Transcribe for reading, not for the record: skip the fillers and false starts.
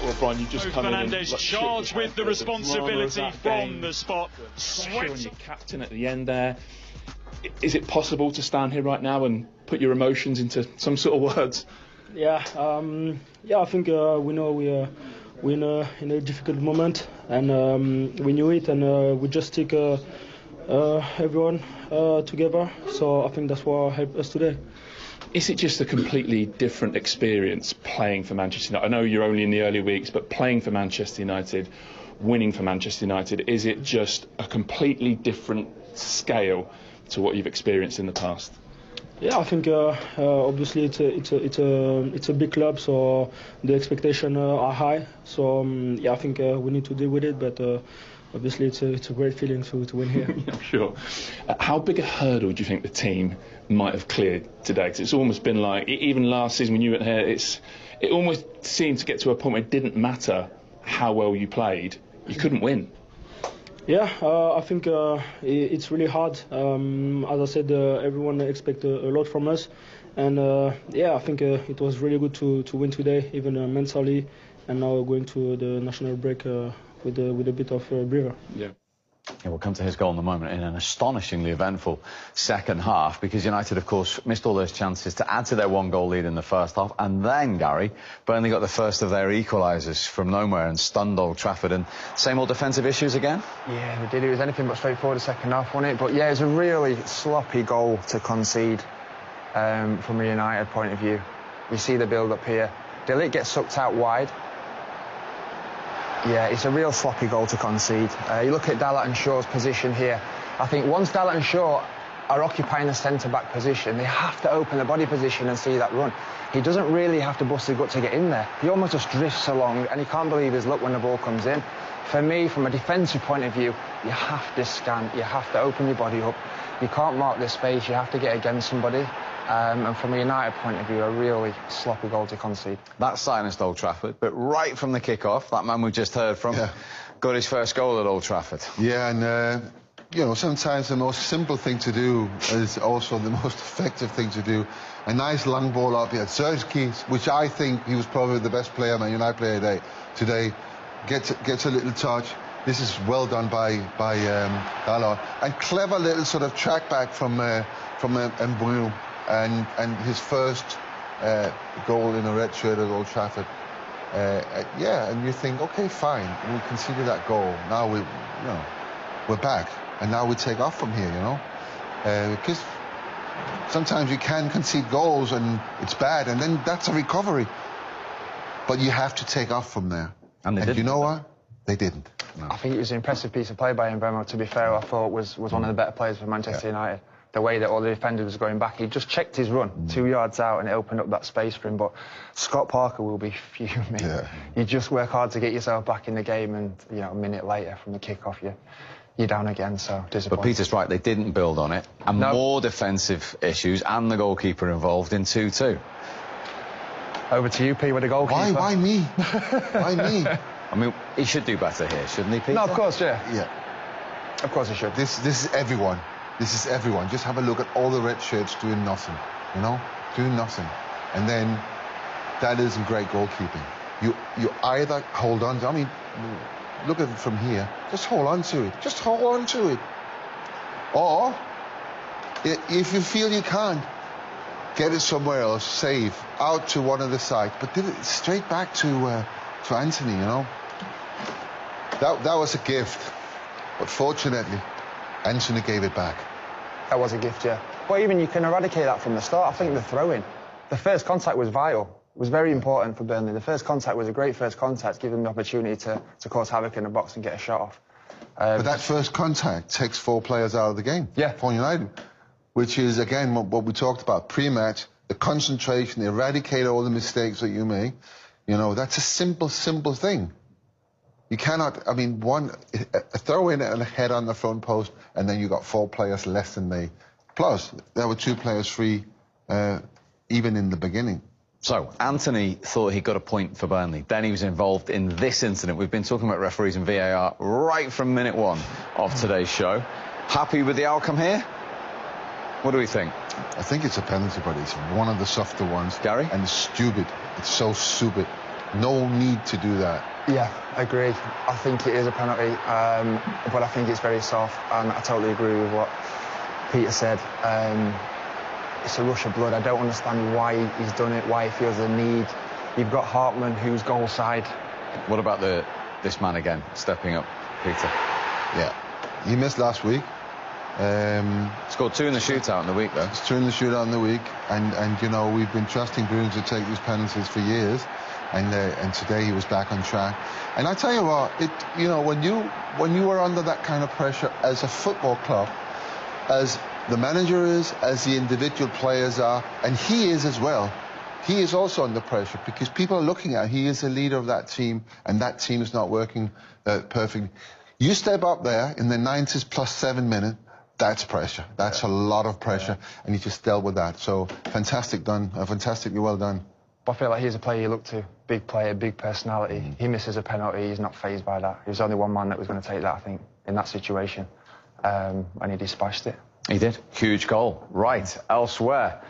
Well, Brian, you just come Fernandes in and charged with the responsibility from the spot. Pressure on your captain at the end there. Is it possible to stand here right now and put your emotions into some sort of words? Yeah, I think we know we're in a difficult moment, and we knew it, and we just take everyone together. So I think that's what helped us today. Is it just a completely different experience playing for Manchester United? I know you're only in the early weeks, but playing for Manchester United, winning for Manchester United, is it just a completely different scale to what you've experienced in the past? Yeah, I think obviously it's a big club, so the expectations are high. So yeah, I think we need to deal with it, but obviously it's a great feeling to win here. Yeah, I'm sure. How big a hurdle do you think the team might have cleared today? Because it's almost been like, even last season when you were here, it almost seemed to get to a point where it didn't matter how well you played, you couldn't win. Yeah, I think it's really hard. As I said, everyone expects a lot from us, and yeah, I think it was really good to win today, even mentally, and now going to the national break with a bit of a breather. Yeah. Yeah, we'll come to his goal in a moment, in an astonishingly eventful second half, because United, of course, missed all those chances to add to their one-goal lead in the first half. And then, Gary, Burnley got the first of their equalisers from nowhere and stunned Old Trafford. And same old defensive issues again? Yeah, we did. It was anything but straightforward the second half, wasn't it? But yeah, it was a really sloppy goal to concede from a United point of view. We see the build-up here. De Ligt gets sucked out wide. Yeah, it's a real sloppy goal to concede. You look at Dalot and Shaw's position here. I think once Dalot and Shaw are occupying the centre-back position, they have to open the body position and see that run. He doesn't really have to bust his gut to get in there. He almost just drifts along, and he can't believe his luck when the ball comes in. For me, from a defensive point of view, you have to scan, you have to open your body up. You can't mark this space, you have to get against somebody. And from a United point of view, a really sloppy goal to concede. That's silenced Old Trafford, but right from the kick-off, that man we just heard from got his first goal at Old Trafford. Yeah, and you know, sometimes the most simple thing to do is also the most effective thing to do. A nice long ball up here. Sergej, which I think he was probably the best player, Man United player today, gets a little touch. This is well done by Dalot, and clever little sort of track back from Bruno. And his first goal in a red shirt at Old Trafford. Yeah, and you think, okay, fine, we conceded that goal. Now we're back, and now we take off from here, you know, because sometimes you can concede goals and it's bad, and then that's a recovery. But you have to take off from there. And you know what? They didn't. No. I think it was an impressive piece of play by Mbemo, to be fair. I thought was one of the better players for Manchester United. The way that all the defenders was going back, he just checked his run 2 yards out, and it opened up that space for him. But Scott Parker will be fuming. Yeah. You just work hard to get yourself back in the game, and you know, a minute later from the kick-off, you're down again. So disappointing. But Peter's right; they didn't build on it, and more defensive issues, and the goalkeeper involved in 2-2. Over to you, Pete, with the goalkeeper. Why me? Why me? I mean, he should do better here, shouldn't he, Peter? No, of course, yeah. Yeah. Of course he should. This is everyone. This is everyone. Just have a look at all the red shirts doing nothing, you know, doing nothing. And then that isn't great goalkeeping. You either hold on to, I mean, look at it from here. Just hold on to it. Just hold on to it. Or, if you feel you can't, get it somewhere else, save, out to one of the sides. But did it straight back to Anthony, you know. That was a gift. But fortunately, Anthony gave it back. That was a gift, yeah. Well, even you can eradicate that from the start. I think the throw-in, the first contact was vital. It was very important for Burnley. The first contact was a great first contact, giving them the opportunity to cause havoc in the box and get a shot off. But that first contact takes 4 players out of the game for United, which is, again, what we talked about pre-match, the concentration, eradicate all the mistakes that you make. You know, that's a simple thing. You cannot, I mean, a throw in and a head on the front post, and then you got 4 players less than me. Plus, there were 2 players free, even in the beginning. So, Anthony thought he got a point for Burnley. Then he was involved in this incident. We've been talking about referees and VAR right from minute 1 of today's show. Happy with the outcome here? What do we think? I think it's a penalty, but it's one of the softer ones. Gary? And it's stupid. It's so stupid. No need to do that. Yeah, agreed. I think it is a penalty, but I think it's very soft, and I totally agree with what Peter said. It's a rush of blood. I don't understand why he's done it, why he feels the need. You've got Hartman, who's goal side. What about this man again, stepping up, Peter? Yeah, he missed last week. Scored 2 in the shootout in the week, though. It's 2 in the shootout in the week, and you know, we've been trusting Bruno to take these penalties for years, and today he was back on track. And I tell you what, you know, when you are under that kind of pressure as a football club, as the manager is, as the individual players are, and he is as well. He is also under pressure because people are looking at him. He is the leader of that team, and that team is not working perfectly. You step up there in the 90s plus 7 minutes, that's pressure. That's a lot of pressure, and he just dealt with that. So fantastic done, fantastically well done. I feel like he's a player you look to. Big player, big personality. He misses a penalty, he's not fazed by that. There's only one man that was going to take that, I think, in that situation, and he dispatched it. He did. Huge goal. Right, elsewhere.